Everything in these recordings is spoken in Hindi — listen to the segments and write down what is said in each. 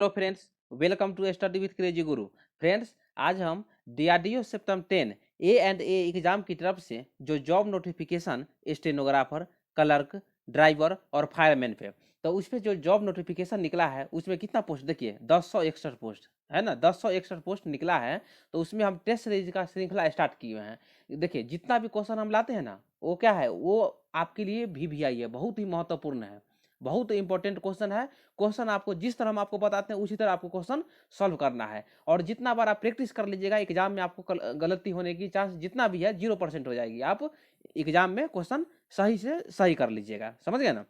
Hello friends, welcome to study with crazy guru. Friends, आज हम डीआरडीओ सेप्टम 10 ए एग्जाम की तरफ से जो job notification stenographer, clerk, driver और फायरमैन पे, तो उस पर जो जॉब नोटिफिकेशन निकला है उसमें कितना पोस्ट देखिए, 1061 पोस्ट है ना। 1061 पोस्ट निकला है। तो उसमें हम टेस्ट सीरीज का श्रृंखला स्टार्ट किए हुए हैं। देखिए, जितना भी क्वेश्चन हम लाते हैं ना, वो क्या है, वो आपके लिए वीवीआई है, बहुत ही महत्वपूर्ण है, बहुत इंपॉर्टेंट क्वेश्चन है। क्वेश्चन आपको जिस तरह हम आपको बताते हैं उसी तरह आपको क्वेश्चन सॉल्व करना है। और जितना बार आप प्रैक्टिस कर लीजिएगा, एग्जाम में आपको गलती होने की चांस जितना भी है 0% हो जाएगी। आप एग्जाम में क्वेश्चन सही से सही कर लीजिएगा, समझ गए ना।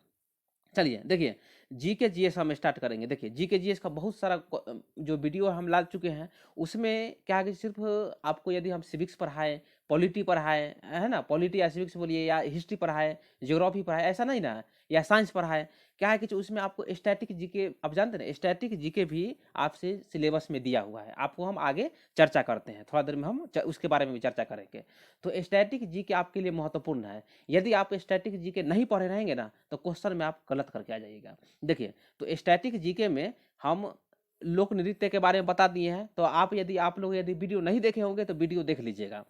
चलिए देखिए, जीके जीएस हम स्टार्ट करेंगे। देखिए, जीके जीएस का बहुत सारा जो वीडियो हम ला चुके हैं, उसमें क्या है कि सिर्फ आपको यदि हम सिविक्स पढ़ाएं, पॉलिटी पढ़ाएं, है ना, पॉलिटी या सिविक्स बोलिए, या हिस्ट्री पढ़ाएं, ज्योग्राफी पढ़ाएं, ऐसा नहीं ना, या साइंस पढ़ाएं। क्या है कि जो उसमें आपको स्टैटिक जीके, आप जानते हैं स्टैटिक जीके भी आपसे सिलेबस में दिया हुआ है। आपको हम आगे चर्चा करते हैं, थोड़ा देर में हम उसके बारे में भी चर्चा करेंगे। तो स्टैटिक जीके आपके लिए महत्वपूर्ण है। यदि आप स्टैटिक जीके नहीं पढ़े रहेंगे ना, तो क्वेश्चन में आप गलत करके आ जाइएगा। देखिए, तो स्टैटिक जीके में हम लोक नृत्य के बारे में बता दिए हैं। तो आप लोग यदि वीडियो नहीं देखे होंगे तो वीडियो देख लीजिएगा।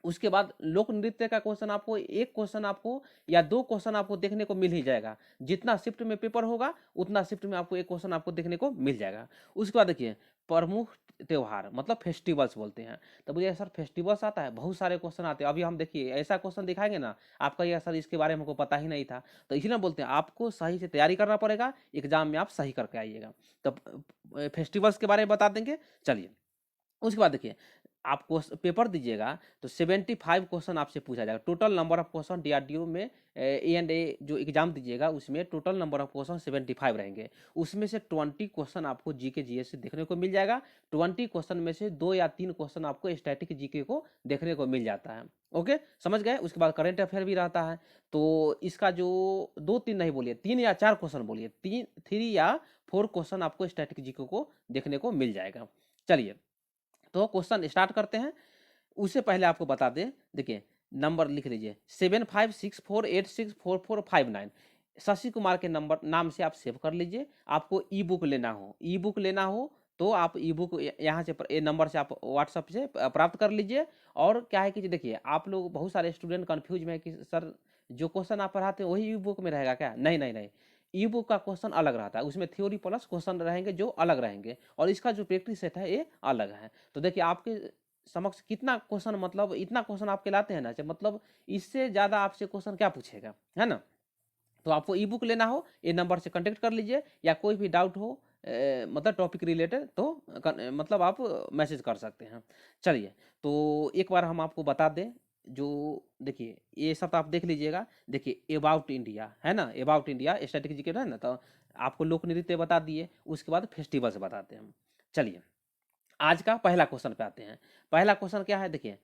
उसके बाद लोक नृत्य का क्वेश्चन आपको, एक क्वेश्चन आपको या दो क्वेश्चन आपको देखने को मिल ही जाएगा। जितना शिफ्ट में पेपर होगा उतना शिफ्ट में आपको एक क्वेश्चन आपको देखने को मिल जाएगा। उसके बाद देखिए, प्रमुख त्योहार मतलब फेस्टिवल्स बोलते हैं। तो बोलिए सर फेस्टिवल्स आता है, बहुत सारे क्वेश्चन आते हैं। अभी हम देखिए ऐसा क्वेश्चन दिखाएंगे ना, आपका ये सर इसके बारे में हमको पता ही नहीं था। तो इसलिए बोलते हैं आपको सही से तैयारी करना पड़ेगा, एग्जाम में आप सही करके आइएगा। तो फेस्टिवल्स के बारे में बता देंगे। चलिए, उसके बाद देखिए, आप पेपर दीजिएगा तो 75 क्वेश्चन आपसे पूछा जाएगा। Total number of question DRDO में ए जो एग्जाम दीजिएगा उसमें टोटल नंबर ऑफ क्वेश्चन 75 रहेंगे। उसमें से 20 क्वेश्चन आपको जीके जीएस से देखने को मिल जाएगा। 20 क्वेश्चन में से 2 या 3 क्वेश्चन आपको स्टैटिक जीके को देखने को मिल जाता है। ओके, समझ गए। उसके बाद करंट अफेयर भी रहता है। तो इसका जो 2-3 नहीं बोलिए, 3 या 4 क्वेश्चन बोलिए, 3 या 4 क्वेश्चन आपको स्टैटिक जीके को देखने को मिल जाएगा। चलिए, तो क्वेश्चन स्टार्ट करते हैं। उससे पहले आपको बता दें, देखिए नंबर लिख लीजिए 7564864459। शशि कुमार के नंबर नाम से आप सेव कर लीजिए। आपको ई बुक लेना हो, तो आप ई बुक यहाँ से ये नंबर से आप व्हाट्सएप से प्राप्त कर लीजिए। और क्या है कि देखिए, आप लोग बहुत सारे स्टूडेंट कंफ्यूज में है कि सर जो क्वेश्चन आप पढ़ाते हैं वही ई बुक में रहेगा क्या? नहीं नहीं नहीं, ई बुक का क्वेश्चन अलग रहता है, उसमें थ्योरी प्लस क्वेश्चन रहेंगे जो अलग रहेंगे, और इसका जो प्रैक्टिस सेट है ये अलग है। तो देखिए, आपके समक्ष कितना क्वेश्चन, मतलब इतना क्वेश्चन आपके लाते हैं ना, मतलब इससे ज़्यादा आपसे क्वेश्चन क्या पूछेगा, है ना। तो आपको ई बुक लेना हो, ये नंबर से कांटेक्ट कर लीजिए, या कोई भी डाउट हो मतलब टॉपिक रिलेटेड, तो मतलब आप मैसेज कर सकते हैं। चलिए, तो एक बार हम आपको बता दें, जो देखिए ये सब तो आप देख लीजिएगा। देखिए, अबाउट इंडिया है ना, अबाउट इंडिया स्ट्रेटेजी के है ना, तो आपको लोक नृत्य बता दिए। उसके बाद फेस्टिवल्स बताते हैं हम। चलिए, आज का पहला क्वेश्चन पे आते हैं। पहला क्वेश्चन क्या है, देखिए,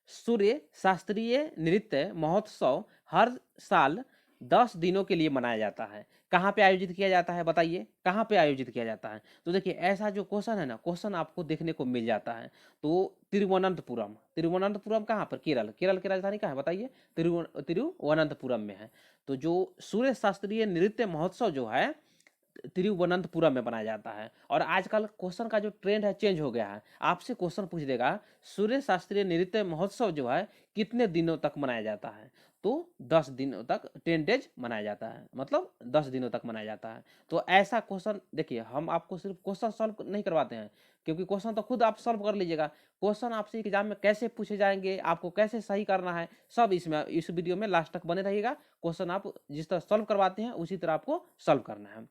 सूर्य शास्त्रीय नृत्य महोत्सव हर साल 10 दिनों के लिए मनाया जाता है। कहाँ पे आयोजित किया जाता है बताइए, कहाँ पे आयोजित किया जाता है? तो देखिए, ऐसा जो क्वेश्चन है ना, क्वेश्चन आपको देखने को मिल जाता है। तो तिरुवनंतपुरम, तिरुवनंतपुरम कहाँ पर? केरल। केरल की राजधानी कहाँ है बताइए? तिरुवनंतपुरम में है। तो जो सूर्य शास्त्रीय नृत्य महोत्सव जो है तिरुवनंतपुरम में बनाया जाता है। और आजकल क्वेश्चन का जो ट्रेंड है चेंज हो गया है। आपसे क्वेश्चन पूछ देगा, सूर्य शास्त्रीय नृत्य महोत्सव जो है कितने दिनों तक मनाया जाता है? तो 10 दिनों तक, 10 डेज मनाया जाता है, मतलब 10 दिनों तक मनाया जाता है। तो ऐसा क्वेश्चन देखिए, हम आपको सिर्फ क्वेश्चन सॉल्व नहीं करवाते हैं, क्योंकि क्वेश्चन तो खुद आप सॉल्व कर लीजिएगा। क्वेश्चन आपसे एग्जाम में कैसे पूछे जाएंगे, आपको कैसे सही करना है, सब इसमें इस वीडियो में लास्ट तक बने रहिएगा। क्वेश्चन आप जिस तरह सॉल्व करवाते हैं उसी तरह आपको सॉल्व करना है।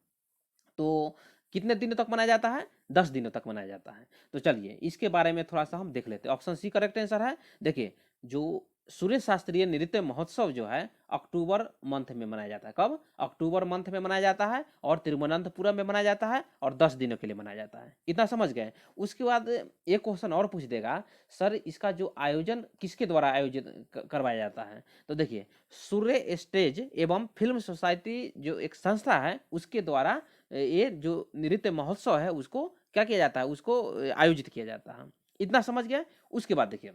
तो कितने दिनों तक मनाया जाता है? 10 दिनों तक मनाया जाता है। तो चलिए, इसके बारे में थोड़ा सा हम देख लेते हैं। ऑप्शन सी करेक्ट आंसर है। देखिए, जो सूर्य शास्त्रीय नृत्य महोत्सव जो है अक्टूबर मंथ में मनाया जाता है। कब? अक्टूबर मंथ में मनाया जाता है, और तिरुवनंतपुरम में मनाया जाता है, और 10 दिनों के लिए मनाया जाता है। इतना समझ गए। उसके बाद एक क्वेश्चन और पूछ देगा, सर इसका जो आयोजन किसके द्वारा आयोजित करवाया जाता है? तो देखिए, सूर्य स्टेज एवं फिल्म सोसाइटी जो एक संस्था है उसके द्वारा ये जो नृत्य महोत्सव है उसको क्या किया जाता है, उसको आयोजित किया जाता है। इतना समझ गया। उसके बाद देखिए,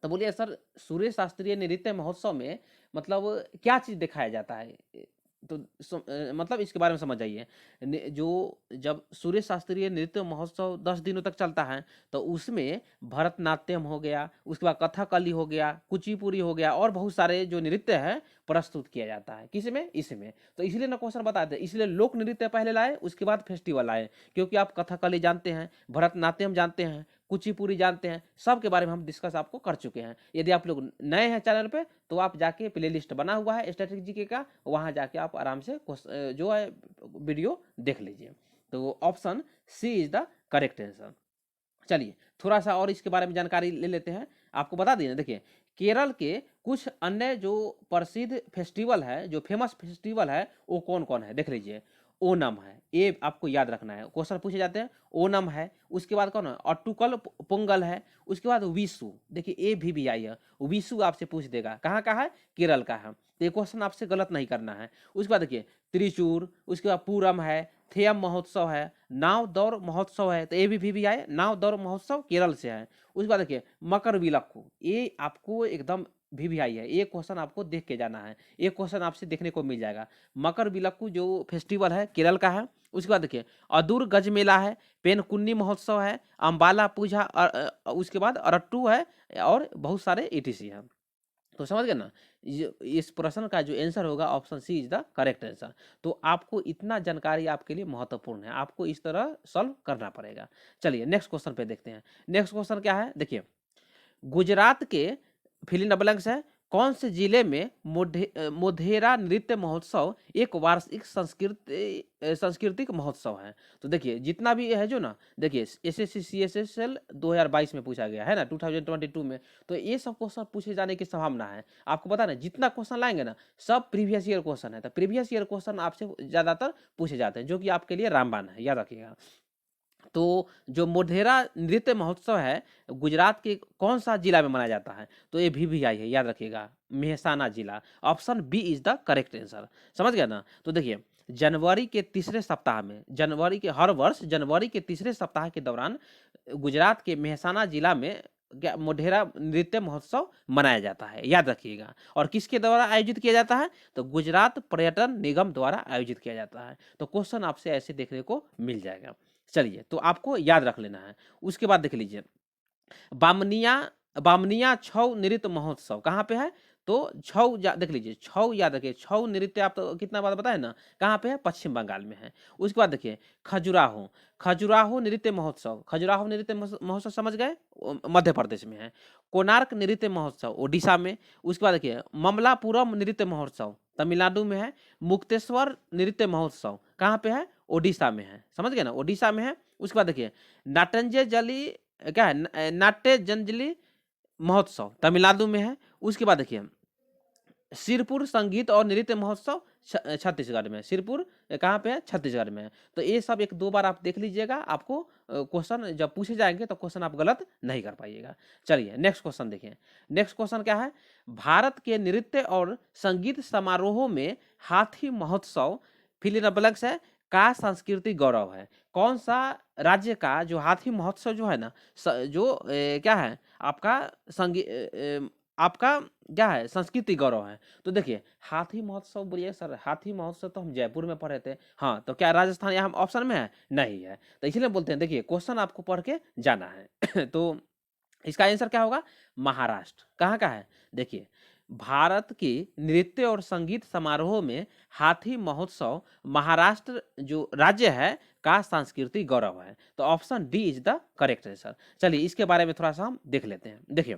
तो बोलिए सर सूर्य शास्त्रीय नृत्य महोत्सव में मतलब क्या चीज दिखाया जाता है? तो मतलब इसके बारे में समझ जाइए। जो जब सूर्य शास्त्रीय नृत्य महोत्सव 10 दिनों तक चलता है, तो उसमें भरतनाट्यम हो गया, उसके बाद कथकली हो गया, कुचिपुड़ी हो गया, और बहुत सारे जो नृत्य है प्रस्तुत किया जाता है। किसमें? इसमें। तो इसलिए ना क्वेश्चन बताते हैं, इसलिए लोक नृत्य पहले लाए, उसके बाद फेस्टिवल आए, क्योंकि आप कथकली जानते हैं, भरतनाट्यम जानते हैं, कुचिपुड़ी जानते हैं, सब के बारे में हम डिस्कस आपको कर चुके हैं। यदि आप लोग नए हैं चैनल पे, तो आप जाके प्लेलिस्ट बना हुआ है स्टैटिक जीके का, वहां जाके आप आराम से जो है वीडियो देख लीजिए। तो option C is the correct answer. चलिए थोड़ा सा और इसके बारे में जानकारी ले लेते हैं। आपको बता दें, देखिए केरल के कुछ अन्य जो प्रसिद्ध फेस्टिवल है, जो फेमस फेस्टिवल है, वो कौन कौन है देख लीजिए। ओनम है, ये आपको याद रखना है, क्वेश्चन पूछे जाते हैं। ओनम है, उसके बाद कौन है? अट्टुकल पोंगल है, उसके बाद विशु। देखिए ए भी आई है, विशु आपसे पूछ देगा कहाँ का है, केरल का है। तो ये क्वेश्चन आपसे गलत नहीं करना है। उसके बाद देखिए त्रिचूर, उसके बाद पूरम है, थेयम महोत्सव है, नाव दौड़ महोत्सव है, तो ये भी आए, नाव दौड़ महोत्सव केरल से है। उसके बाद देखिए मकर विलक्कू, ये आपको एकदम भी आई है, ये क्वेश्चन आपको देख के जाना है, ये क्वेश्चन आपसे देखने को मिल जाएगा। मकर विलक्कू जो फेस्टिवल है केरल का है। उसके बाद देखिए अदूर गज मेला है, पेनकुन्नी महोत्सव है, अम्बाला पूजा, उसके बाद अरट्टू है, और बहुत सारे ईटीसी हैं। तो समझ गए ना, इस प्रश्न का जो आंसर होगा option C is the correct answer. तो आपको इतना जानकारी आपके लिए महत्वपूर्ण है, आपको इस तरह सॉल्व करना पड़ेगा। चलिए नेक्स्ट क्वेश्चन पे देखते हैं। नेक्स्ट क्वेश्चन क्या है, देखिए गुजरात के फिल इन द ब्लैंक्स है, कौन से जिले में मोढेरा नृत्य महोत्सव एक वार्षिक सांस्कृतिक महोत्सव है। तो देखिए जितना भी है जो ना, देखिए एसएससी सीएसएसएल 2022 में पूछा गया है ना, 2022 में, तो ये सब क्वेश्चन पूछे जाने की संभावना है। आपको पता ना जितना क्वेश्चन लाएंगे ना, सब प्रीवियस ईयर क्वेश्चन है, तो प्रीवियस ईयर क्वेश्चन आपसे ज्यादातर पूछे जाते हैं, जो कि आपके लिए रामबाण है, याद रखिएगा। तो जो मोढेरा नृत्य महोत्सव है गुजरात के कौन सा जिला में मनाया जाता है, तो ये भी आई है, याद रखिएगा, मेहसाना जिला। Option B is the correct answer. समझ गया ना। तो देखिए जनवरी के तीसरे सप्ताह में, जनवरी के हर वर्ष जनवरी के तीसरे सप्ताह के दौरान गुजरात के मेहसाना जिला में मोढेरा नृत्य महोत्सव मनाया जाता है, याद रखिएगा। और किसके द्वारा आयोजित किया जाता है, तो गुजरात पर्यटन निगम द्वारा आयोजित किया जाता है। तो क्वेश्चन आपसे ऐसे देखने को मिल जाएगा। चलिए तो आपको याद रख लेना है। उसके बाद देख लीजिए बामनिया, बामनिया छऊ नृत्य महोत्सव कहाँ पे है, तो छऊ देख लीजिए, छऊ याद रखिए, छऊ नृत्य आप तो कितना बार बताए ना, कहाँ पे है, पश्चिम बंगाल में है। उसके बाद देखिए खजुराहो, खजुराहो नृत्य महोत्सव, खजुराहो नृत्य महोत्सव समझ गए, मध्य प्रदेश में है। कोणार्क नृत्य महोत्सव ओडिशा में। उसके बाद देखिए ममलापुरम नृत्य महोत्सव तमिलनाडु में है। मुक्तेश्वर नृत्य महोत्सव कहाँ पे है, ओडिशा में है। समझ गए ना, ओडिशा में है। उसके बाद देखिए नाटंजलि, क्या है, नाट्य जंजलि महोत्सव तमिलनाडु में है। उसके बाद देखिए सिरपुर संगीत और नृत्य महोत्सव छत्तीसगढ़ में, सिरपुर कहाँ पे है, छत्तीसगढ़ में है। तो ये सब एक दो बार आप देख लीजिएगा, आपको क्वेश्चन जब पूछे जाएंगे तो क्वेश्चन आप गलत नहीं कर पाइएगा। चलिए नेक्स्ट क्वेश्चन देखिए। नेक्स्ट क्वेश्चन क्या है, भारत के नृत्य और संगीत समारोहों में हाथी महोत्सव फिल इन द ब्लैंक्स है का सांस्कृतिक गौरव है। कौन सा राज्य का जो हाथी महोत्सव जो है ना, जो क्या है आपका संगीत, आपका क्या है संस्कृति गौरव है। तो देखिए हाथी महोत्सव बोलिए सर, हाथी महोत्सव तो हम जयपुर में पढ़े थे। हाँ तो क्या राजस्थान यहाँ ऑप्शन में है, नहीं है, तो इसलिए बोलते हैं देखिए क्वेश्चन आपको पढ़ के जाना है। तो इसका आंसर क्या होगा, महाराष्ट्र। कहाँ का है, देखिए भारत की नृत्य और संगीत समारोह में हाथी महोत्सव महाराष्ट्र जो राज्य है का सांस्कृतिक गौरव है। तो option D is the correct answer. चलिए इसके बारे में थोड़ा सा हम देख लेते हैं। देखिए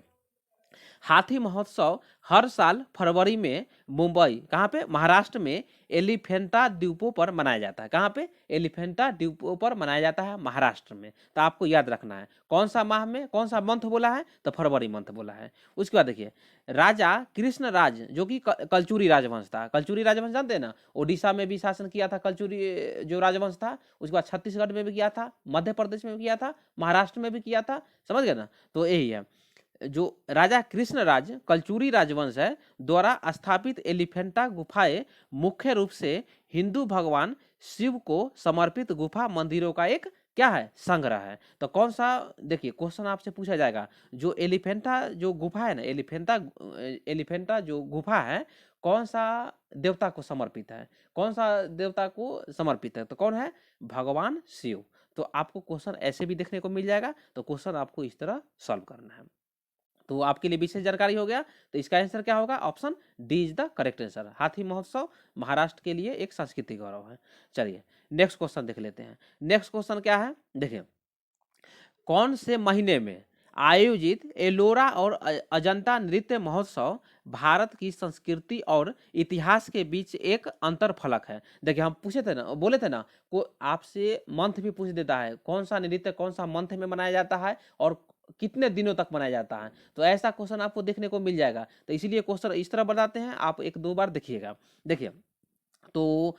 हाथी महोत्सव हर साल फरवरी में मुंबई, कहाँ पे, महाराष्ट्र में एलिफेंटा द्वीपों पर मनाया जाता है। कहाँ पे, एलिफेंटा द्वीपों पर मनाया जाता है, महाराष्ट्र में। तो आपको याद रखना है कौन सा माह में, कौन सा मंथ बोला है, तो फरवरी मंथ बोला है। उसके बाद देखिए राजा कृष्ण राज जो कि कलचुरी राजवंश था, कलचुरी राजवंश जानते हैं ना, ओडिशा में भी शासन किया था कलचुरी जो राजवंश था। उसके बाद छत्तीसगढ़ में भी किया था, मध्य प्रदेश में भी किया था, महाराष्ट्र में भी किया था। समझ गए ना। तो यही है, जो राजा कृष्णराज कलचुरी राजवंश है द्वारा स्थापित एलिफेंटा गुफाएं मुख्य रूप से हिंदू भगवान शिव को समर्पित गुफा मंदिरों का एक क्या है, संग्रह है। तो कौन सा, देखिए क्वेश्चन आपसे पूछा जाएगा जो एलिफेंटा जो गुफा है ना, एलिफेंटा जो गुफा है कौन सा देवता को समर्पित है, कौन सा देवता को समर्पित है, तो कौन है, भगवान शिव। तो आपको क्वेश्चन ऐसे भी देखने को मिल जाएगा, तो क्वेश्चन आपको इस तरह सॉल्व करना है। तो आपके लिए विशेष जानकारी हो गया, तो इसका आंसर क्या होगा, option D is the correct answer. हाथी महोत्सव महाराष्ट्र के लिए एक सांस्कृतिक गौरव है। चलिए नेक्स्ट क्वेश्चन देख लेते हैं। नेक्स्ट क्वेश्चन क्या है, देखिए, कौन से महीने में आयोजित एलोरा और अजंता नृत्य महोत्सव भारत की संस्कृति और इतिहास के बीच एक अंतरफलक है। देखिए हम पूछे थे ना, बोले थे ना, को आपसे मंथ भी पूछ देता है, कौन सा नृत्य कौन सा मंथ में मनाया जाता है और कितने दिनों तक मनाया जाता है। तो ऐसा क्वेश्चन आपको देखने को मिल जाएगा। तो इसीलिए क्वेश्चन इस तरह बताते हैं, आप एक दो बार देखिएगा। देखिए तो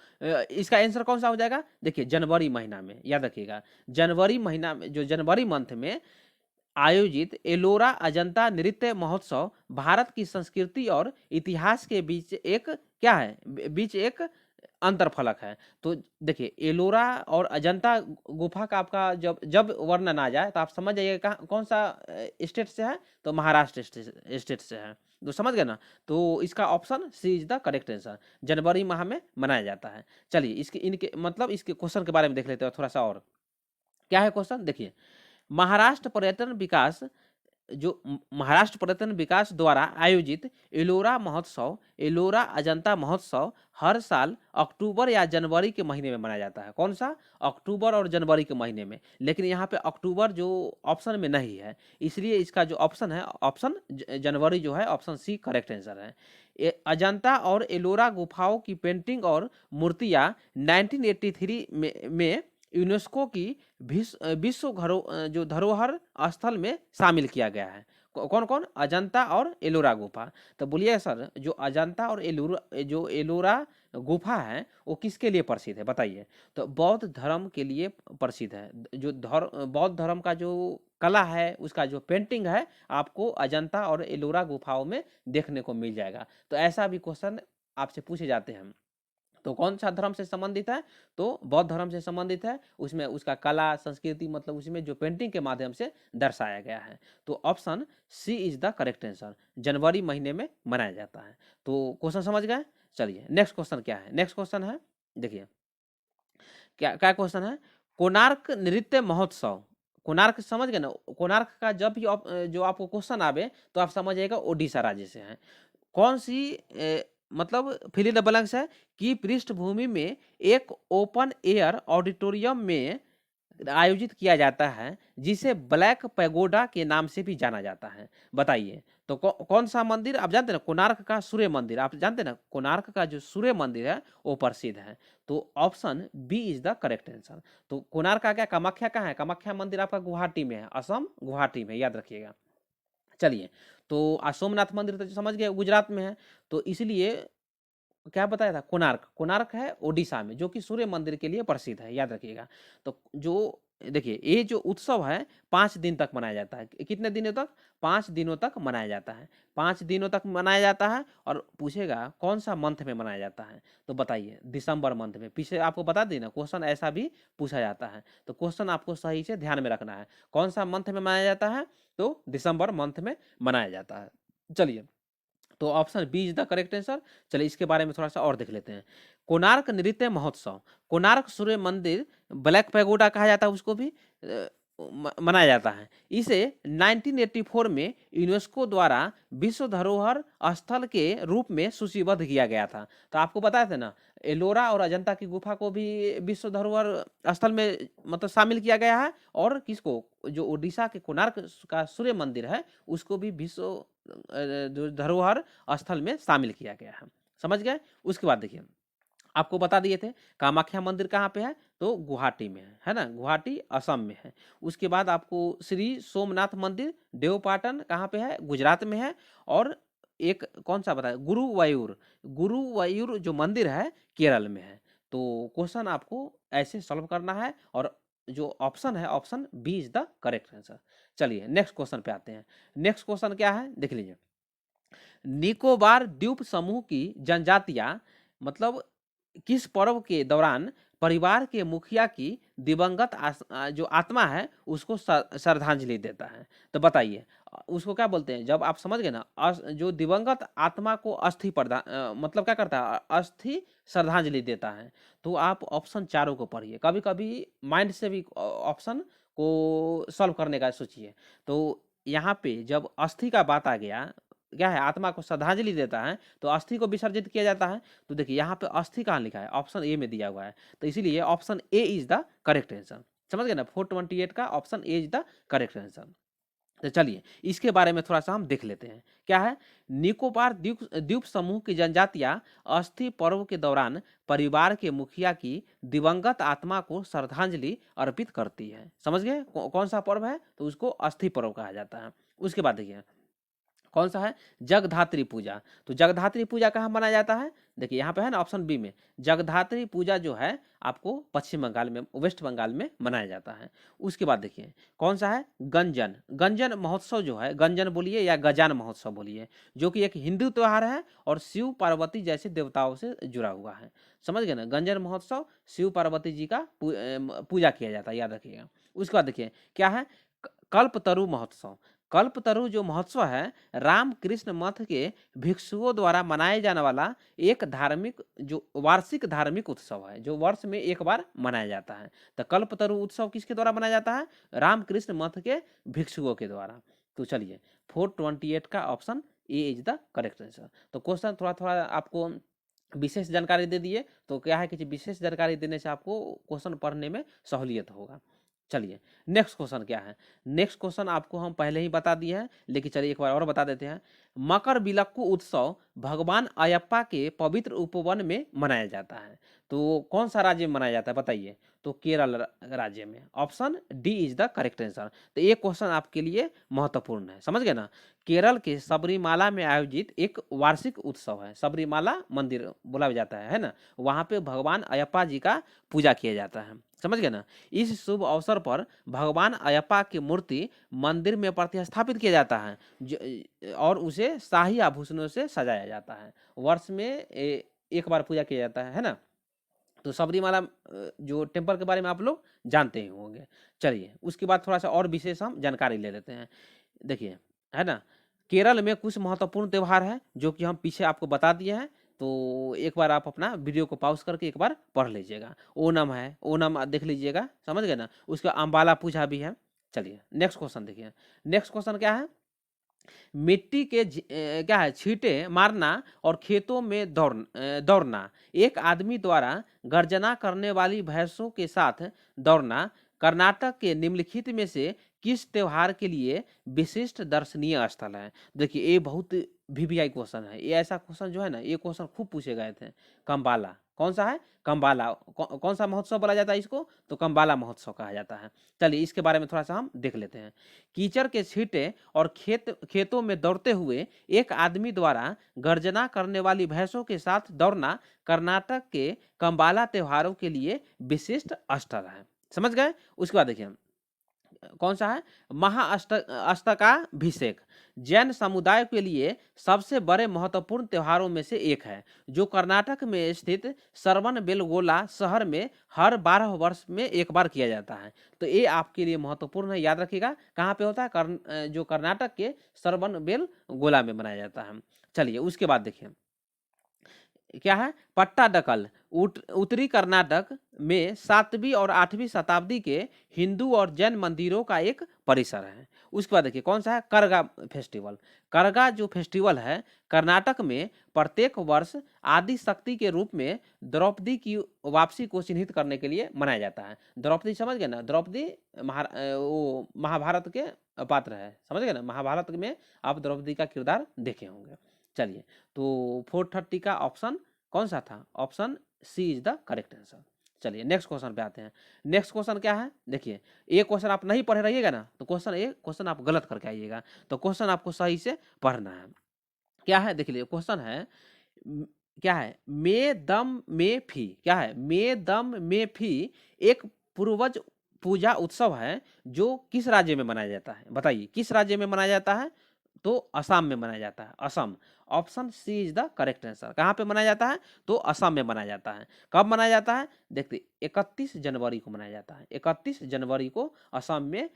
इसका आंसर कौन सा हो जाएगा, देखिए जनवरी महीना में, याद रखिएगा, जनवरी महीना में, जो जनवरी मंथ में आयोजित एलोरा अजंता नृत्य महोत्सव भारत की संस्कृति और इतिहास के बीच एक क्या है, बीच एक अंतरफलक है। तो देखिए एलोरा और अजंता गुफा का आपका जब जब वर्णन आ जाए तो आप समझ जाइएगा कौन सा स्टेट से है, तो महाराष्ट्र स्टेट से है। तो समझ गए ना, तो इसका option C is the correct answer, जनवरी माह में मनाया जाता है। चलिए इसके इनके मतलब इसके क्वेश्चन के बारे में देख लेते हैं थोड़ा सा और। क्या है क्वेश्चन, देखिए, महाराष्ट्र पर्यटन विकास महाराष्ट्र पर्यटन विकास द्वारा आयोजित एलोरा महोत्सव, एलोरा अजंता महोत्सव हर साल अक्टूबर या जनवरी के महीने में मनाया जाता है। कौन सा, अक्टूबर और जनवरी के महीने में। लेकिन यहाँ पे अक्टूबर जो ऑप्शन में नहीं है, इसलिए इसका जो ऑप्शन है, ऑप्शन जनवरी जो है, ऑप्शन सी करेक्ट आंसर है। अजंता और एलोरा गुफाओं की पेंटिंग और मूर्तियाँ 1983 में यूनेस्को की विश्व जो धरोहर स्थल में शामिल किया गया है। कौन कौन, अजंता और एलोरा गुफा। तो बोलिए सर, जो अजंता और एलोरा गुफा है वो किसके लिए प्रसिद्ध है, बताइए। तो बौद्ध धर्म के लिए प्रसिद्ध है। जो बौद्ध धर्म का जो कला है, उसका जो पेंटिंग है, आपको अजंता और एलोरा गुफाओं में देखने को मिल जाएगा। तो ऐसा भी क्वेश्चन आपसे पूछे जाते हैं। तो कौन सा धर्म से संबंधित है, तो बौद्ध धर्म से संबंधित है। उसमें उसका कला संस्कृति मतलब उसमें जो पेंटिंग के माध्यम से दर्शाया गया है। तो option C is the correct answer, जनवरी महीने में मनाया जाता है। तो क्वेश्चन समझ गए। चलिए नेक्स्ट क्वेश्चन क्या है, नेक्स्ट क्वेश्चन है, देखिए क्या क्या क्वेश्चन है, कोणार्क नृत्य महोत्सव। कोणार्क समझ गए ना, कोणार्क का जब भी जो आपको क्वेश्चन आवे तो आप समझ जाइएगा ओडिशा राज्य से है। कौन सी मतलब फिल इन द ब्लैंक्स है कि पृष्ठभूमि में एक ओपन एयर ऑडिटोरियम में आयोजित किया जाता है, जिसे ब्लैक पैगोडा के नाम से भी जाना जाता है। बताइए तो कौन सा मंदिर, आप जानते हैं ना, कोणार्क का सूर्य मंदिर, आप जानते हैं ना, कोणार्क का जो सूर्य मंदिर है वो प्रसिद्ध है। तो option B is the correct answer. तो कोणार्क का क्या, कामाख्या कहाँ है, कामाख्या मंदिर आपका गुवाहाटी में है, असम गुवाहाटी में, याद रखिएगा। चलिए तो सोमनाथ मंदिर तो समझ गए गुजरात में है। तो इसलिए क्या बताया था, कोणार्क, कोणार्क है ओडिशा में, जो कि सूर्य मंदिर के लिए प्रसिद्ध है, याद रखिएगा। तो जो देखिए ये जो उत्सव है 5 दिन तक मनाया जाता है। कितने दिनों तक, 5 दिनों तक मनाया जाता है, 5 दिनों तक मनाया जाता है। और पूछेगा कौन सा मंथ में मनाया जाता है, तो बताइए दिसंबर मंथ में। पीछे आपको बता दी ना, क्वेश्चन ऐसा भी पूछा जाता है। तो क्वेश्चन आपको सही से ध्यान में रखना है, कौन सा मंथ में मनाया जाता है, तो दिसंबर मंथ में मनाया जाता है। चलिए तो option B is the correct answer. चलिए इसके बारे में थोड़ा सा और देख लेते हैं। कोणार्क नृत्य महोत्सव, कोणार्क सूर्य मंदिर, ब्लैक पैगोडा कहा जाता है उसको भी, मनाया जाता है। इसे 1984 में यूनेस्को द्वारा विश्व धरोहर स्थल के रूप में सूचीबद्ध किया गया था। तो आपको बताया था ना, एलोरा और अजंता की गुफा को भी विश्व धरोहर स्थल में मतलब शामिल किया गया है। और किसको, जो ओडिशा के कोणार्क का सूर्य मंदिर है उसको भी विश्व धरोहर स्थल में शामिल किया गया है। समझ गए। उसके बाद देखिए आपको बता दिए थे कामाख्या मंदिर कहाँ पे है, तो गुवाहाटी में है ना, गुवाहाटी असम में है। उसके बाद आपको श्री सोमनाथ मंदिर देवपाटन कहाँ पे है, गुजरात में है। और एक कौन सा बताया, गुरुवायूर, गुरुवायूर जो मंदिर है केरल में है। तो क्वेश्चन आपको ऐसे सॉल्व करना है, और जो ऑप्शन है option B is the correct answer. चलिए नेक्स्ट क्वेश्चन पे आते हैं। नेक्स्ट क्वेश्चन क्या है, देख लीजिए। निकोबार द्वीप समूह की जनजातियां मतलब किस पर्व के दौरान परिवार के मुखिया की दिवंगत जो आत्मा है उसको श्रद्धांजलि देता है। तो बताइए उसको क्या बोलते हैं? जब आप समझ गए ना, जो दिवंगत आत्मा को अस्थि प्रदान मतलब क्या करता है? अस्थि श्रद्धांजलि देता है। तो आप ऑप्शन चारों को पढ़िए, कभी कभी माइंड से भी ऑप्शन को सॉल्व करने का सोचिए। तो यहाँ पे जब अस्थि का बात आ गया, क्या है, आत्मा को श्रद्धांजलि देता है तो अस्थि को विसर्जित किया जाता है। तो देखिए यहाँ पे अस्थि कहाँ लिखा है? ऑप्शन ए में दिया हुआ है। तो इसीलिए option A is the correct answer. समझ गए ना? 428 का option A is the correct answer. तो चलिए इसके बारे में थोड़ा सा हम देख लेते हैं। क्या है? निकोबार द्वीप द्वीप समूह की जनजातियां अस्थि पर्व के दौरान परिवार के मुखिया की दिवंगत आत्मा को श्रद्धांजलि अर्पित करती है। समझ गए कौन सा पर्व है? तो उसको अस्थि पर्व कहा जाता है। उसके बाद देखिए कौन सा है? जगधात्री पूजा। तो जगधात्री पूजा कहाँ मनाया जाता है? देखिए यहाँ पे है ना ऑप्शन बी में। जगधात्री पूजा जो है आपको पश्चिम बंगाल में, वेस्ट बंगाल में मनाया जाता है। उसके बाद देखिए कौन सा है? गंजन। गंजन महोत्सव जो है, गंजन बोलिए या गजान महोत्सव बोलिए, जो कि एक हिंदू त्योहार है और शिव पार्वती जैसे देवताओं से जुड़ा हुआ है। समझ गए ना? गंजन महोत्सव शिव पार्वती जी का पूजा किया जाता है, याद रखिएगा। उसके बाद देखिए क्या है? कल्पतरु महोत्सव। कल्पतरु जो महोत्सव है रामकृष्ण मठ के भिक्षुओं द्वारा मनाए जाने वाला एक धार्मिक, जो वार्षिक धार्मिक उत्सव है, जो वर्ष में एक बार मनाया जाता है। तो कल्पतरु उत्सव किसके द्वारा मनाया जाता है? रामकृष्ण मठ के भिक्षुओं के द्वारा। तो चलिए 428 का option A is the correct answer. तो क्वेश्चन थोड़ा थोड़ा आपको विशेष जानकारी दे दिए। तो क्या है कि विशेष जानकारी देने से आपको क्वेश्चन पढ़ने में सहूलियत होगा। चलिए नेक्स्ट क्वेश्चन क्या है? नेक्स्ट क्वेश्चन आपको हम पहले ही बता दिए हैं, लेकिन चलिए एक बार और बता देते हैं। मकर विलक्कू उत्सव भगवान अयप्पा के पवित्र उपवन में मनाया जाता है। तो कौन सा राज्य में मनाया जाता है बताइए? तो केरल राज्य में। Option D is the correct answer. तो ये क्वेश्चन आपके लिए महत्वपूर्ण है, समझ गए ना? केरल के सबरीमाला में आयोजित एक वार्षिक उत्सव है, सबरीमाला मंदिर बोला जाता है ना? वहाँ पे भगवान अयप्पा जी का पूजा किया जाता है। समझ गए ना? इस शुभ अवसर पर भगवान अयप्पा की मूर्ति मंदिर में प्रतिस्थापित किया जाता है और उसे शाही आभूषणों से सजाया जाता है। वर्ष में एक बार पूजा किया जाता है ना? तो सबरीमाला जो टेम्पल के बारे में आप लोग जानते ही होंगे। चलिए उसके बाद थोड़ा सा और विशेष हम जानकारी ले लेते हैं। देखिए है ना, केरल में कुछ महत्वपूर्ण त्यौहार है जो कि हम पीछे आपको बता दिए हैं। तो एक बार आप अपना वीडियो को पॉज करके एक बार पढ़ लीजिएगा। ओणम है, ओणम देख लीजिएगा, समझ गए ना? उसका अम्बाला पूजा भी है। चलिए नेक्स्ट क्वेश्चन देखिए। नेक्स्ट क्वेश्चन क्या है? मिट्टी के क्या है? छींटे मारना और खेतों में दौड़ना। एक आदमी द्वारा गर्जना करने वाली भैंसों के साथ दौड़ना कर्नाटक के निम्नलिखित में से किस त्योहार के लिए विशिष्ट दर्शनीय स्थल है? देखिए ये बहुत वीवीआई क्वेश्चन है। ये ऐसा क्वेश्चन जो है ना, ये क्वेश्चन खूब पूछे गए थे। कंबाला कौन सा है? कंबाला कौन सा महोत्सव बोला जाता है इसको? तो कंबाला महोत्सव कहा जाता है। चलिए इसके बारे में थोड़ा सा हम देख लेते हैं। कीचड़ के छींटे और खेतों में दौड़ते हुए एक आदमी द्वारा गर्जना करने वाली भैंसों के साथ दौड़ना कर्नाटक के कंबाला त्योहारों के लिए विशिष्ट स्थल है। समझ गए? उसके बाद देखिए कौन सा है? अष्टकाभिषेक जैन समुदाय के लिए सबसे बड़े महत्वपूर्ण त्योहारों में से एक है, जो कर्नाटक में स्थित श्रवणबेलगोला शहर में हर 12 वर्ष में एक बार किया जाता है। तो ये आपके लिए महत्वपूर्ण है, याद रखिएगा। कहाँ पे होता है? जो कर्नाटक के श्रवणबेलगोला में मनाया जाता है। चलिए उसके बाद देखिए क्या है? पट्टाडकल उत्तरी कर्नाटक में 7वीं और 8वीं शताब्दी के हिंदू और जैन मंदिरों का एक परिसर है। उसके बाद देखिए कौन सा है? करगा फेस्टिवल। करगा जो फेस्टिवल है कर्नाटक में प्रत्येक वर्ष आदि शक्ति के रूप में द्रौपदी की वापसी को चिन्हित करने के लिए मनाया जाता है। द्रौपदी समझ गए ना? द्रौपदी वो महाभारत के पात्र है, समझ गए ना? महाभारत में आप द्रौपदी का किरदार देखे होंगे। चलिए तो 430 का ऑप्शन कौन सा था? Option C is the correct answer. चलिए नेक्स्ट क्वेश्चन पे आते हैं। नेक्स्ट क्वेश्चन क्या है? देखिए ये क्वेश्चन आप नहीं पढ़े रहिएगा ना, तो क्वेश्चन आप गलत करके आइएगा। तो क्वेश्चन आपको सही से पढ़ना है। क्या है? देख लीजिए क्वेश्चन है क्या है? मे दम मे फी। क्या है? मे दम मे फी एक पूर्वज पूजा उत्सव है जो किस राज्य में मनाया जाता है? बताइए किस राज्य में मनाया जाता है? तो असम में मनाया जाता है, Assam. Option C is the correct answer. कहाँ पे मनाया जाता है? तो असम में मनाया जाता है। कब मनाया जाता है? देखते 31 जनवरी को मनाया जाता है। 31 जनवरी को असम में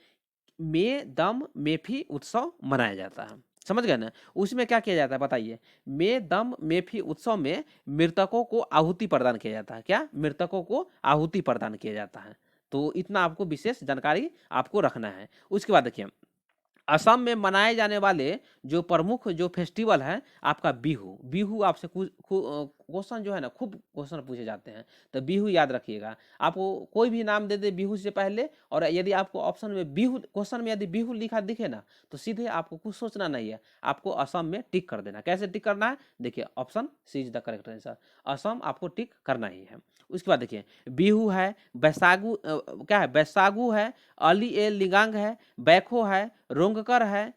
मे दम मेफी उत्सव मनाया जाता है। समझ गए ना? उसमें क्या किया जाता है बताइए? मे दम मेफी उत्सव में मृतकों को आहुति प्रदान किया जाता है। क्या? मृतकों को आहुति प्रदान किया जाता है। तो इतना आपको विशेष जानकारी आपको रखना है। उसके बाद देखिए, असम में मनाए जाने वाले जो प्रमुख जो फेस्टिवल है आपका बिहू। बिहू आपसे क्वेश्चन जो है ना, खूब क्वेश्चन पूछे जाते हैं, तो बिहू याद रखिएगा। आपको कोई भी नाम दे दे बिहू से पहले, और यदि आपको ऑप्शन में बिहू, क्वेश्चन में यदि बिहू लिखा दिखे ना, तो सीधे आपको कुछ सोचना नहीं है, आपको असम में टिक कर देना। कैसे टिक करना है? देखिए, option C is the correct answer. Assam आपको टिक करना ही है। उसके बाद देखिए, बिहू है, बैसागु क्या है, बैसागु है, अली ए लिगांग है, बैखो है, रोंगकर है,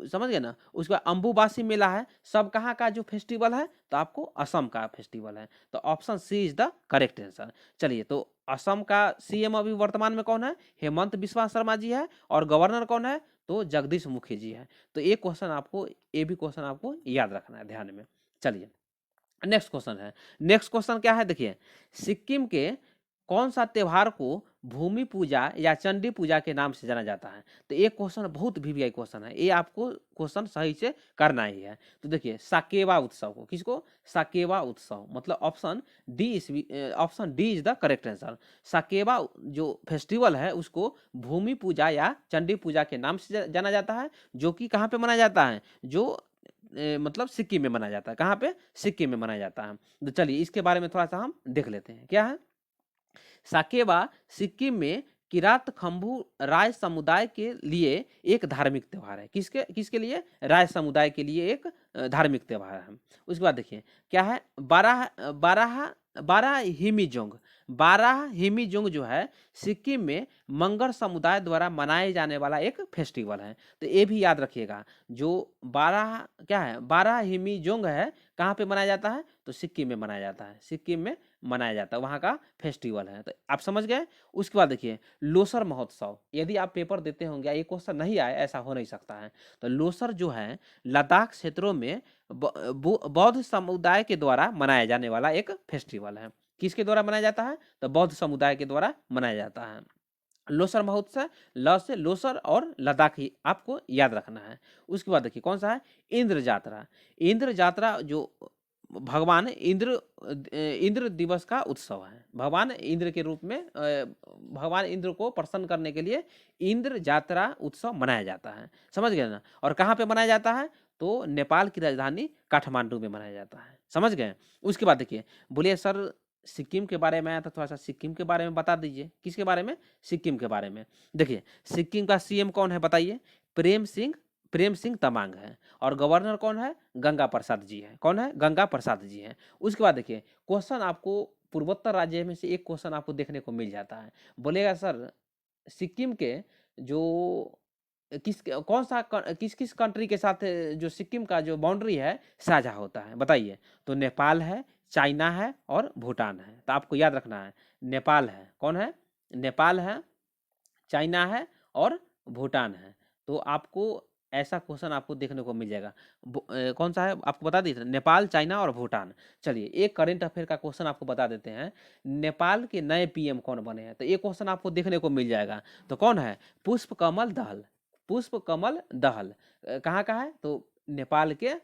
समझ गए ना? उसके बाद अंबुबासी मेला है। सब कहाँ का जो फेस्टिवल है? तो आपको असम का फेस्टिवल है। तो option C is the correct answer. चलिए, तो असम का सीएम अभी वर्तमान में कौन है? हेमंत बिस्वा शर्मा जी है। और गवर्नर कौन है? तो जगदीश मुखी जी है। तो ये क्वेश्चन आपको, ये भी क्वेश्चन आपको याद रखना है ध्यान में। चलिए, नेक्स्ट क्वेश्चन है। नेक्स्ट क्वेश्चन क्या है? देखिए, सिक्किम के कौन सा त्योहार को भूमि पूजा या चंडी पूजा के नाम से जाना जाता है? तो ये क्वेश्चन बहुत वीवीआई क्वेश्चन है, ये आपको क्वेश्चन सही से करना ही है। तो देखिए, साकेवा उत्सव को, किसको? साकेवा उत्सव, मतलब option D is the correct answer. Sakewa जो फेस्टिवल है उसको भूमि पूजा या चंडी पूजा के नाम से जाना जाता है, जो कि कहाँ पे मनाया जाता है? जो मतलब सिक्किम में मनाया जाता है। कहाँ पे? सिक्किम में मनाया जाता है। तो चलिए, इसके बारे में थोड़ा सा हम देख लेते हैं। क्या है? साकेवा सिक्किम में किरात खम्बू राय समुदाय के लिए एक धार्मिक त्योहार है। किसके किसके लिए? राय समुदाय के लिए एक धार्मिक त्योहार है। उसके बाद देखिए, क्या है? बारह बारह बारह हिमीजोंग। बारह हिमीजोंग जो है सिक्किम में मंगर समुदाय द्वारा मनाए जाने वाला एक फेस्टिवल है। तो ये भी याद रखिएगा, जो बारह क्या है, बारह हिमीजोंग है, कहाँ पे मनाया जाता है? तो सिक्किम में मनाया जाता है। सिक्किम में मनाया जाता है, वहाँ का फेस्टिवल है। तो आप समझ गए। उसके बाद देखिए, लोसर महोत्सव। यदि आप पेपर देते होंगे, ये क्वेश्चन नहीं आए, ऐसा हो नहीं सकता है। तो लोसर जो है लद्दाख क्षेत्रों में बौद्ध समुदाय के द्वारा मनाया जाने वाला एक फेस्टिवल है। किसके द्वारा मनाया जाता है? तो बौद्ध समुदाय के द्वारा मनाया जाता है। लोसर महोत्सव, ल से लोसर और लद्दाखी आपको याद रखना है। उसके बाद देखिए, कौन सा है? इंद्र यात्रा। इंद्र यात्रा जो भगवान इंद्र दिवस का उत्सव है। भगवान इंद्र के रूप में भगवान इंद्र को प्रसन्न करने के लिए इंद्र यात्रा उत्सव मनाया जाता है। समझ गए ना? और कहाँ पे मनाया जाता है? तो नेपाल की राजधानी काठमांडू में मनाया जाता है। समझ गए? उसके बाद देखिए, बोलिए सर सिक्किम के बारे में आया था, थोड़ा सा सिक्किम के बारे में बता दीजिए। किसके बारे में? सिक्किम के बारे में। देखिए, सिक्किम का सीएम कौन है बताइए? प्रेम सिंह तमांग है। और गवर्नर कौन है? गंगा प्रसाद जी है। कौन है? गंगा प्रसाद जी हैं। उसके बाद देखिए, क्वेश्चन आपको पूर्वोत्तर राज्य में से एक क्वेश्चन आपको देखने को मिल जाता है। बोलेगा सर सिक्किम के जो किस किस कंट्री के साथ जो सिक्किम का जो बाउंड्री है साझा होता है, बताइए। तो नेपाल है, चाइना है और भूटान है। तो आपको याद रखना है, नेपाल है। कौन है? नेपाल है, चाइना है और भूटान है। तो आपको ऐसा क्वेश्चन आपको देखने को मिल जाएगा। कौन सा है आपको बता दीजिए? नेपाल, चाइना और भूटान। चलिए, एक करंट अफेयर का क्वेश्चन आपको बता देते हैं। नेपाल के नए पीएम कौन बने हैं? तो ये क्वेश्चन आपको देखने को मिल जाएगा। तो कौन है? पुष्प कमल दहल। पुष्प कमल दहल कहाँ का है? तो नेपाल के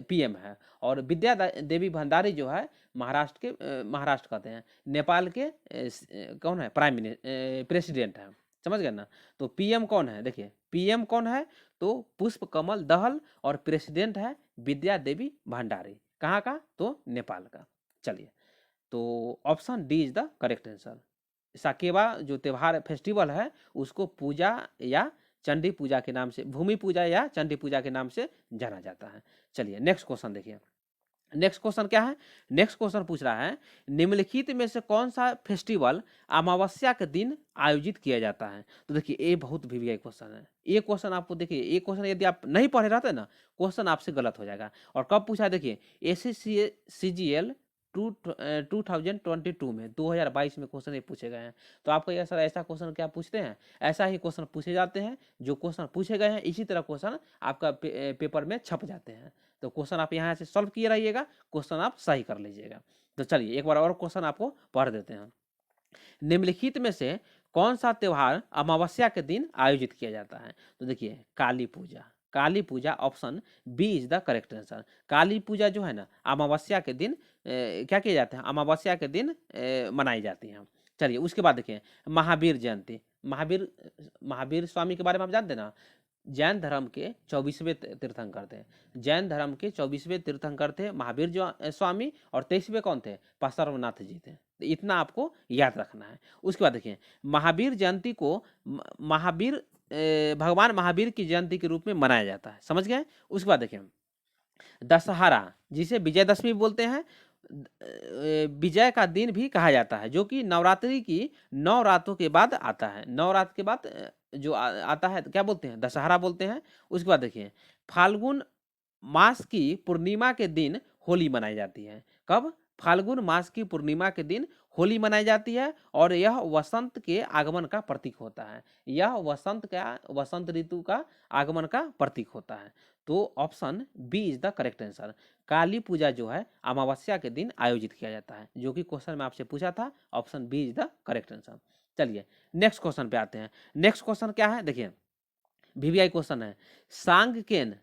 पीएम है। और विद्या देवी भंडारी जो है महाराष्ट्र के महाराष्ट्र कहते हैं। नेपाल के कौन है? प्रेसिडेंट है। समझ गए ना? तो पीएम कौन है? देखिए, पीएम कौन है? तो पुष्प कमल दहल। और प्रेसिडेंट है विद्या देवी भंडारी। कहाँ का? तो नेपाल का। चलिए, तो option D is the correct answer. Sakewa जो त्योहार फेस्टिवल है उसको पूजा या चंडी पूजा के नाम से, भूमि पूजा या चंडी पूजा के नाम से जाना जाता है। चलिए, नेक्स्ट क्वेश्चन देखिए। नेक्स्ट क्वेश्चन क्या है? नेक्स्ट क्वेश्चन पूछ रहा है, निम्नलिखित में से कौन सा फेस्टिवल अमावस्या के दिन आयोजित किया जाता है? तो देखिए, ये बहुत वीवीआई क्वेश्चन है। ये क्वेश्चन आपको देखिए, ये क्वेश्चन यदि आप नहीं पढ़े रहते ना, क्वेश्चन आपसे गलत हो जाएगा। और कब पूछा है? देखिए, एसएससीजीएल 2022 में 2022 में क्वेश्चन ये पूछे गए हैं। तो आपका यह सर ऐसा क्वेश्चन क्या पूछते हैं, ऐसा ही क्वेश्चन पूछे जाते हैं। जो क्वेश्चन पूछे गए हैं इसी तरह क्वेश्चन आपका पेपर में छप जाते हैं। तो क्वेश्चन आप यहाँ से सॉल्व किए रहिएगा, क्वेश्चन आप सही कर लीजिएगा। तो चलिए एक बार और क्वेश्चन आपको पढ़ देते हैं। निम्नलिखित में से कौन सा त्योहार अमावस्या के दिन आयोजित किया जाता है? तो देखिए Kali Puja, Kali Puja option B is the correct answer. Kali Puja जो है ना अमावस्या के दिन क्या किया जाता है, अमावस्या के दिन मनाई जाती है। चलिए उसके बाद देखिए महावीर जयंती, महावीर महावीर स्वामी के बारे में आप जानते हैं ना, जैन धर्म के 24वें तीर्थंकर थे। जैन धर्म के 24वें तीर्थंकर थे महावीर जो स्वामी, और 23वें कौन थे, पार्श्वनाथ जी थे। तो इतना आपको याद रखना है। उसके बाद देखिए महावीर जयंती को महावीर भगवान महावीर की जयंती के रूप में मनाया जाता है, समझ गए। उसके बाद देखिए दशहरा जिसे विजयदशमी बोलते हैं, विजय का दिन भी कहा जाता है, जो कि नवरात्रि की 9 रातों के बाद आता है। 9 रात के बाद जो आता है क्या बोलते हैं, दशहरा बोलते हैं। उसके बाद देखिए फाल्गुन मास की पूर्णिमा के दिन होली मनाई जाती है। कब, फाल्गुन मास की पूर्णिमा के दिन होली मनाई जाती है, और यह वसंत के आगमन का प्रतीक होता है। यह वसंत ऋतु का आगमन का प्रतीक होता है। तो option B is the correct answer. Kali Puja जो है अमावस्या के दिन आयोजित किया जाता है, जो कि क्वेश्चन में आपसे पूछा था। Option B is the correct answer. चलिए नेक्स्ट क्वेश्चन पे आते हैं। नेक्स्ट क्वेश्चन क्या है, देखिए वीवीआई क्वेश्चन है। सांगकेन,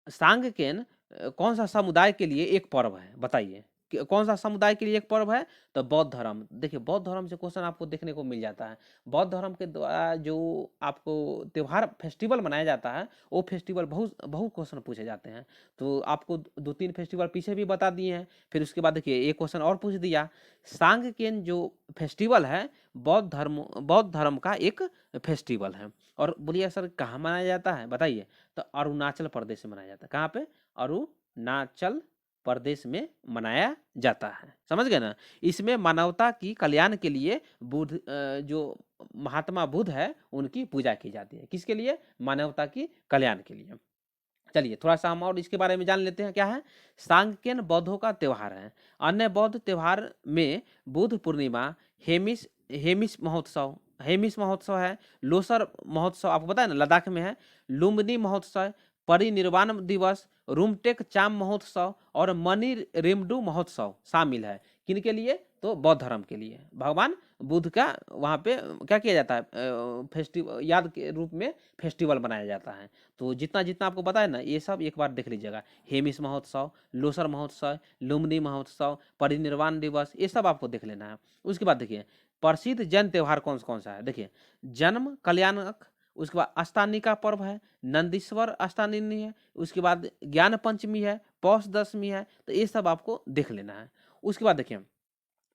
सांगकेन कौन सा समुदाय के लिए एक पर्व है, बताइए कौन सा समुदाय के लिए एक पर्व है। तो बौद्ध धर्म। देखिए बौद्ध धर्म से क्वेश्चन आपको देखने को मिल जाता है। बौद्ध धर्म के द्वारा जो आपको त्योहार फेस्टिवल मनाया जाता है, वो फेस्टिवल बहुत बहुत क्वेश्चन पूछे जाते हैं। तो आपको 2-3 फेस्टिवल पीछे भी बता दिए हैं। फिर उसके बाद देखिए एक क्वेश्चन और पूछ दिया, सांगकेन जो फेस्टिवल है बौद्ध धर्म का एक फेस्टिवल है। और बोलिए सर कहाँ मनाया जाता है, बताइए। तो अरुणाचल प्रदेश में मनाया जाता है। कहाँ पे, अरुणाचल प्रदेश में मनाया जाता है, समझ गए ना। इसमें मानवता की कल्याण के लिए बुद्ध जो महात्मा बुद्ध है उनकी पूजा की जाती है। किसके लिए, मानवता की कल्याण के लिए। चलिए थोड़ा सा हम और इसके बारे में जान लेते हैं क्या है। सांगकेन बौद्धों का त्योहार है। अन्य बौद्ध त्योहार में बुद्ध पूर्णिमा, हेमिस हेमिस महोत्सव हेमिस महोत्सव है, लोसर महोत्सव आपको पता है ना लद्दाख में है, लुम्बिनी महोत्सव, परिनिर्वाण दिवस, रूमटेक चाम महोत्सव और मणि रेमडू महोत्सव शामिल है। किनके लिए, तो बौद्ध धर्म के लिए। भगवान बुद्ध का वहाँ पे क्या किया जाता है, फेस्टिवल याद के रूप में फेस्टिवल बनाया जाता है। तो जितना जितना आपको पता है ना ये सब एक बार देख लीजिएगा। हेमिस महोत्सव, लोसर महोत्सव, लुम्बिनी महोत्सव, परिनिर्वाण दिवस, ये सब आपको देख लेना है। उसके बाद देखिए प्रसिद्ध जैन त्योहार कौन कौन सा है, देखिए जन्म कल्याणक, उसके बाद अष्टानी का पर्व है, नंदीश्वर अष्टानी है, उसके बाद ज्ञान पंचमी है, पौष दशमी है। तो ये सब आपको देख लेना है। उसके बाद देखिए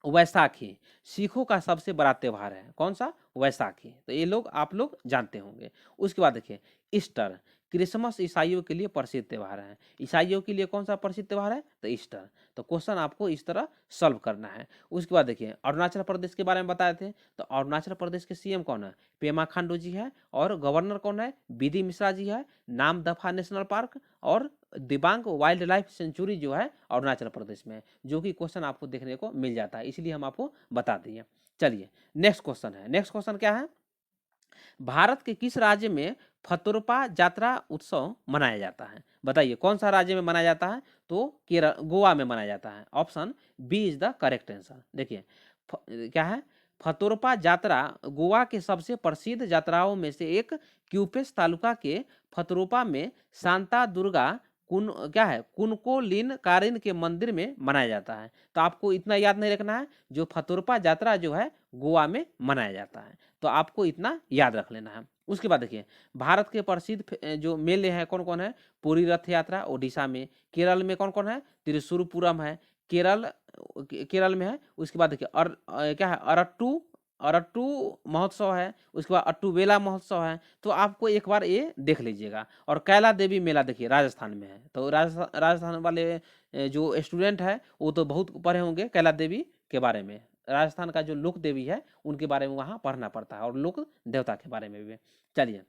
वैसाखी सिखों का सबसे बड़ा त्योहार है। कौन सा, वैसाखी। तो ये लोग आप लोग जानते होंगे। उसके बाद देखिए ईस्टर, क्रिसमस ईसाइयों के लिए प्रसिद्ध त्योहार है। ईसाइयों के लिए कौन सा प्रसिद्ध त्योहार है, तो ईस्टर। तो क्वेश्चन आपको इस तरह सॉल्व करना है। उसके बाद देखिए अरुणाचल प्रदेश के बारे में बताए थे। तो अरुणाचल प्रदेश के सीएम कौन है, पेमा खांडू जी है, और गवर्नर कौन है, बीडी मिश्रा जी है। नाम दफा नेशनल पार्क और दिबांग वाइल्ड लाइफ सेंचुरी जो है अरुणाचल प्रदेश में है, जो कि क्वेश्चन आपको देखने को मिल जाता है, इसलिए हम आपको बता दिए। चलिए नेक्स्ट क्वेश्चन है। नेक्स्ट क्वेश्चन क्या है, भारत के किस राज्य में फतुरपा जात्रा उत्सव मनाया जाता है, बताइए कौन सा राज्य में मनाया जाता है। तो केरल, गोवा में मनाया जाता है। Option B is the correct answer. देखिए क्या है, फतुरपा जात्रा गोवा के सबसे प्रसिद्ध यात्राओं में से एक क्यूपेस तालुका के फतुरपा में शांता दुर्गा क्या है, कुनको कारिन के मंदिर में मनाया जाता है। तो आपको इतना याद नहीं रखना है, जो फतुरपा यात्रा जो है गोवा में मनाया जाता है, तो आपको इतना याद रख लेना है। उसके बाद देखिए भारत के प्रसिद्ध जो मेले हैं कौन कौन है, पुरी रथ यात्रा ओडिशा में, केरल में कौन कौन है, त्रिशूरपुरम है, केरल में है। उसके बाद देखिए क्या है, अरट्टू महोत्सव है। उसके बाद अट्टूवेला महोत्सव है। तो आपको एक बार ये देख लीजिएगा। और कैला देवी मेला देखिए राजस्थान में है। तो राजस्थान वाले जो स्टूडेंट है वो तो बहुत पढ़े होंगे कैला देवी के बारे में। राजस्थान का जो लोक देवी है उनके बारे में वहाँ पढ़ना पड़ता है, और लोक देवता के बारे में भी। चलिए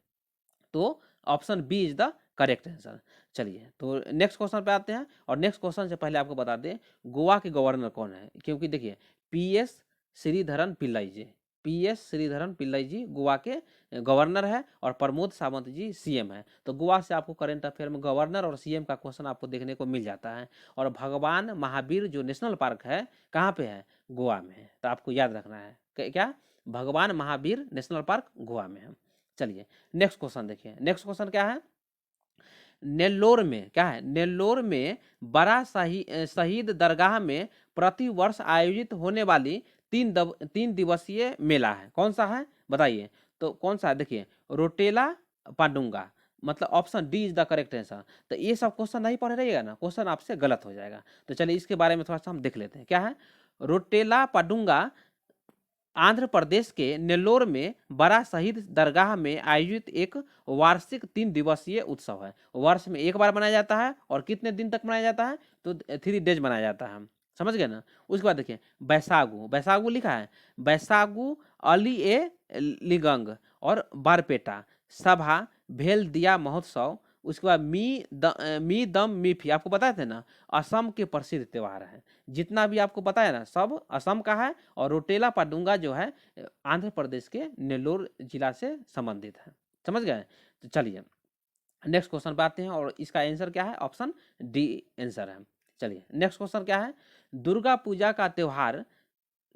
तो option B is the correct answer. चलिए तो नेक्स्ट क्वेश्चन पे आते हैं, और नेक्स्ट क्वेश्चन से पहले आपको बता दें गोवा के गवर्नर कौन है, क्योंकि देखिए पीएस श्रीधरन पिल्लाई जी, पीएस श्रीधरन पिल्लाई जी गोवा के गवर्नर है, और प्रमोद सावंत जी सीएम है। तो गोवा से आपको करंट अफेयर में गवर्नर और सीएम का क्वेश्चन आपको देखने को मिल जाता है। और भगवान महावीर जो नेशनल पार्क है कहाँ पे है, गोवा में है, तो आपको याद रखना है क्या, भगवान महावीर नेशनल पार्क गोवा में है। चलिए नेक्स्ट क्वेश्चन देखिए, नेक्स्ट क्वेश्चन क्या है, नेल्लोर में क्या है, नेल्लोर में बड़ा शहीद दरगाह में प्रति वर्ष आयोजित होने वाली 3 दिवसीय मेला है, कौन सा है बताइए। तो कौन सा है, देखिए रोटेला पांडुंगा, मतलब option D is the correct answer. तो ये सब क्वेश्चन नहीं पढ़े रहिएगा ना, क्वेश्चन आपसे गलत हो जाएगा। तो चलिए इसके बारे में थोड़ा सा हम देख लेते हैं, क्या है रोटेला पांडुंगा, आंध्र प्रदेश के नेल्लोर में बड़ा शहीद दरगाह में आयोजित एक वार्षिक 3 दिवसीय उत्सव है। वर्ष में एक बार मनाया जाता है, और कितने दिन तक मनाया जाता है, तो 3 डेज मनाया जाता है, समझ गए ना। उसके बाद देखिए बैसागु, बैसागु लिखा है, बैसागु अली ए लिगंग और बारपेटा सभा भेल दिया महोत्सव। उसके बाद मी दम मीफी, आपको बताए थे ना असम के प्रसिद्ध त्योहार है, जितना भी आपको बताया ना सब असम का है, और रोटेला पाडुंगा जो है आंध्र प्रदेश के नेल्लोर जिला से संबंधित है, समझ गए। तो चलिए नेक्स्ट क्वेश्चन पे आते हैं, और इसका आंसर क्या है, ऑप्शन डी आंसर है। चलिए नेक्स्ट क्वेश्चन क्या है, दुर्गा पूजा का त्योहार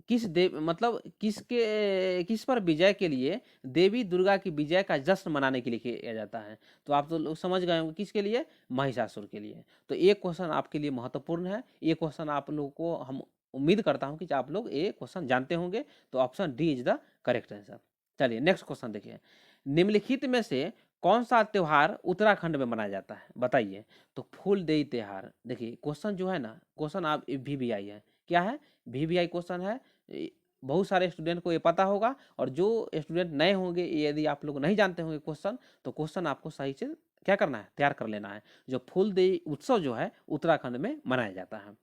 किस देव मतलब किस पर विजय के लिए देवी दुर्गा की विजय का जश्न मनाने के लिए किया जाता है। तो आप तो लोग समझ गए होंगे किसके लिए, महिषासुर के लिए। तो ये क्वेश्चन आपके लिए महत्वपूर्ण है, ये क्वेश्चन आप लोगों को हम उम्मीद करता हूं कि आप लोग ये क्वेश्चन जानते होंगे। तो option D is the correct answer. चलिए नेक्स्ट क्वेश्चन देखिए, निम्नलिखित में से कौन सा त्योहार उत्तराखंड में मनाया जाता है बताइए। तो फूलदेई त्योहार, देखिए क्वेश्चन जो है ना, क्वेश्चन आप वीवीआई है, क्या है वीवीआई क्वेश्चन है, बहुत सारे स्टूडेंट को ये पता होगा, और जो स्टूडेंट नए होंगे यदि आप लोग नहीं जानते होंगे क्वेश्चन, तो क्वेश्चन आपको सही से क्या करना है, तैयार कर लेना है। जो फूलदेई उत्सव जो है उत्तराखंड में मनाया जाता है।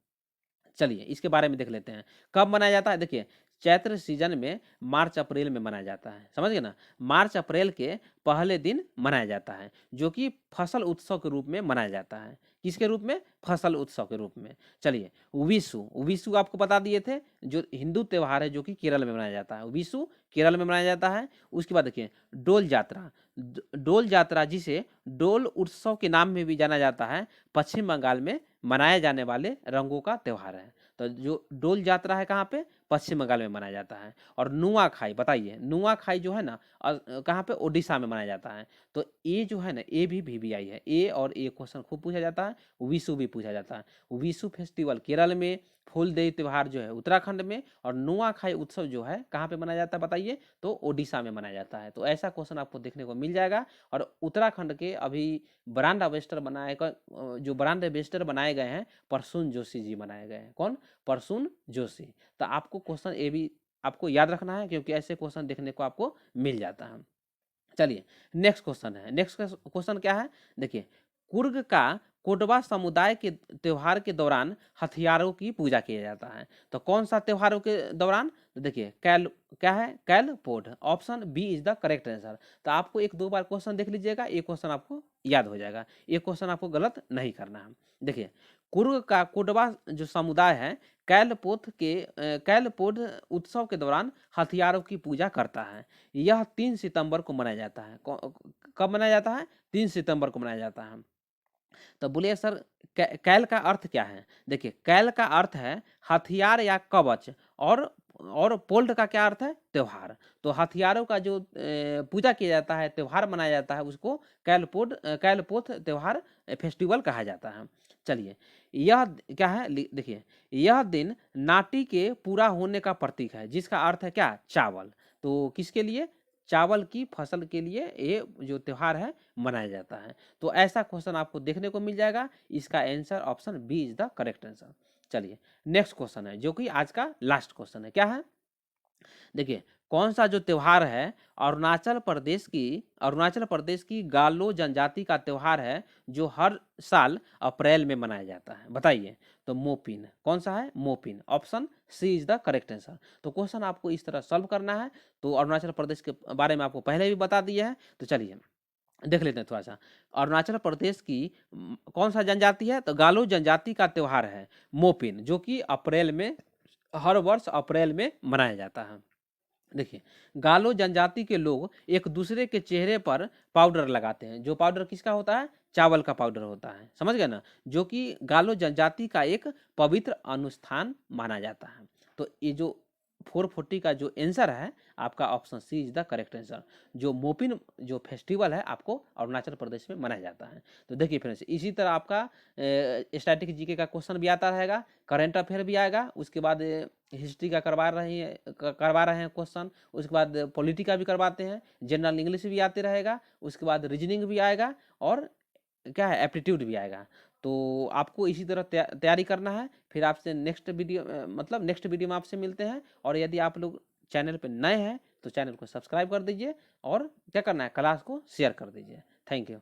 चलिए इसके बारे में देख लेते हैं, कब मनाया जाता है। देखिए चैत्र सीजन में मार्च अप्रैल में मनाया जाता है, समझ गए ना, मार्च अप्रैल के पहले दिन मनाया जाता है, जो कि फसल उत्सव के रूप में मनाया जाता है। किसके रूप में, फसल उत्सव के रूप में। चलिए विशु, विशु आपको बता दिए थे, जो हिंदू त्योहार है जो कि केरल में मनाया जाता है, विशु केरल में मनाया जाता है। उसके बाद देखिए डोल यात्रा, डोल यात्रा जिसे डोल उत्सव के नाम में भी जाना जाता है, पश्चिम बंगाल में मनाए जाने वाले रंगों का त्योहार है। तो जो डोल यात्रा है कहाँ पे, पश्चिम बंगाल में मनाया जाता है। और नुआखाई, बताइए नुआखाई जो है ना कहाँ पे, ओडिशा में मनाया जाता है। तो ये जो है ना ये भी वीवीआई है, ए और ए क्वेश्चन खूब पूछा जाता है, विशु भी पूछा जाता है। विशु फेस्टिवल केरल में, फूलदेई त्योहार जो है उत्तराखंड में, और नुआखाई उत्सव जो है कहाँ पे मनाया जाता है बताइए, तो ओडिशा में मनाया जाता है। तो ऐसा क्वेश्चन आपको देखने को मिल जाएगा। और उत्तराखंड के अभी ब्रांड एम्बेसडर जो ब्रांड एम्बेसडर बनाए गए हैं, प्रसून जोशी जी बनाए गए हैं, कौन, प्रसून जोशी। तो आपको क्वेश्चन ये भी आपको याद रखना है, क्योंकि ऐसे क्वेश्चन देखने को आपको मिल जाता है। चलिए नेक्स्ट क्वेश्चन है, नेक्स्ट क्वेश्चन क्या है, देखिए कुर्ग का कोटवा समुदाय के त्योहार के दौरान हथियारों की पूजा किया जाता है। तो कौन सा त्योहारों के दौरान, तो देखिए कैल क्या है, कैलपोड, option B is the correct answer. तो आपको एक दो बार क्वेश्चन देख लीजिएगा, ये क्वेश्चन आपको याद हो जाएगा, ये क्वेश्चन आपको गलत नहीं करना है। देखिए कुर्ग का कोटवा जो समुदाय है कैलपोड उत्सव के दौरान हथियारों की पूजा करता है। यह 3 सितंबर को मनाया जाता है, कब मनाया जाता है, 3 सितंबर को मनाया जाता है। तो बोलिए सर कैल का अर्थ क्या है, देखिए कैल का अर्थ है हथियार या कवच, और पोल्ट का क्या अर्थ है, त्योहार। तो हथियारों का जो पूजा किया जाता है, त्योहार मनाया जाता है, उसको कैलपोथ त्योहार फेस्टिवल कहा जाता है। चलिए यह क्या है, देखिए यह दिन नाटी के पूरा होने का प्रतीक है, जिसका अर्थ है क्या, चावल। तो किसके लिए, चावल की फसल के लिए ये जो त्योहार है मनाया जाता है। तो ऐसा क्वेश्चन आपको देखने को मिल जाएगा, इसका answer option B is the correct answer. चलिए नेक्स्ट क्वेश्चन है, जो कि आज का लास्ट क्वेश्चन है, क्या है, देखिए कौन सा जो त्योहार है अरुणाचल प्रदेश की गालो जनजाति का त्योहार है, जो हर साल अप्रैल में मनाया जाता है बताइए। तो मोपिन, कौन सा है, Mopin, option C is the correct answer. तो क्वेश्चन आपको इस तरह सॉल्व करना है। तो अरुणाचल प्रदेश के बारे में आपको पहले भी बता दिया है। तो चलिए देख लेते हैं थोड़ा सा। अरुणाचल प्रदेश की कौन सा जनजाति है, तो गालो जनजाति का त्यौहार है मोपिन, जो कि अप्रैल में, हर वर्ष अप्रैल में मनाया जाता है। देखिए, गालो जनजाति के लोग एक दूसरे के चेहरे पर पाउडर लगाते हैं। जो पाउडर किसका होता है, चावल का पाउडर होता है, समझ गए ना, जो कि गालो जनजाति का एक पवित्र अनुष्ठान माना जाता है। तो ये जो 440 का जो आंसर है आपका option C is the correct answer. जो मोपिन जो फेस्टिवल है आपको अरुणाचल प्रदेश में मनाया जाता है। तो देखिए फ्रेंड्स, इसी तरह आपका स्टैटिक जीके का क्वेश्चन भी आता रहेगा, करंट अफेयर भी आएगा, उसके बाद हिस्ट्री का करवा रहे हैं क्वेश्चन, उसके बाद पॉलिटी का भी करवाते हैं, जनरल इंग्लिश भी आते रहेगा, उसके बाद रीजनिंग भी आएगा, और क्या है, एप्टीट्यूड भी आएगा। तो आपको इसी तरह तैयारी करना है। फिर आपसे नेक्स्ट वीडियो मतलब नेक्स्ट वीडियो में आपसे मिलते हैं। और यदि आप लोग चैनल पर नए हैं तो चैनल को सब्सक्राइब कर दीजिए, और क्या करना है, क्लास को शेयर कर दीजिए। Thank you.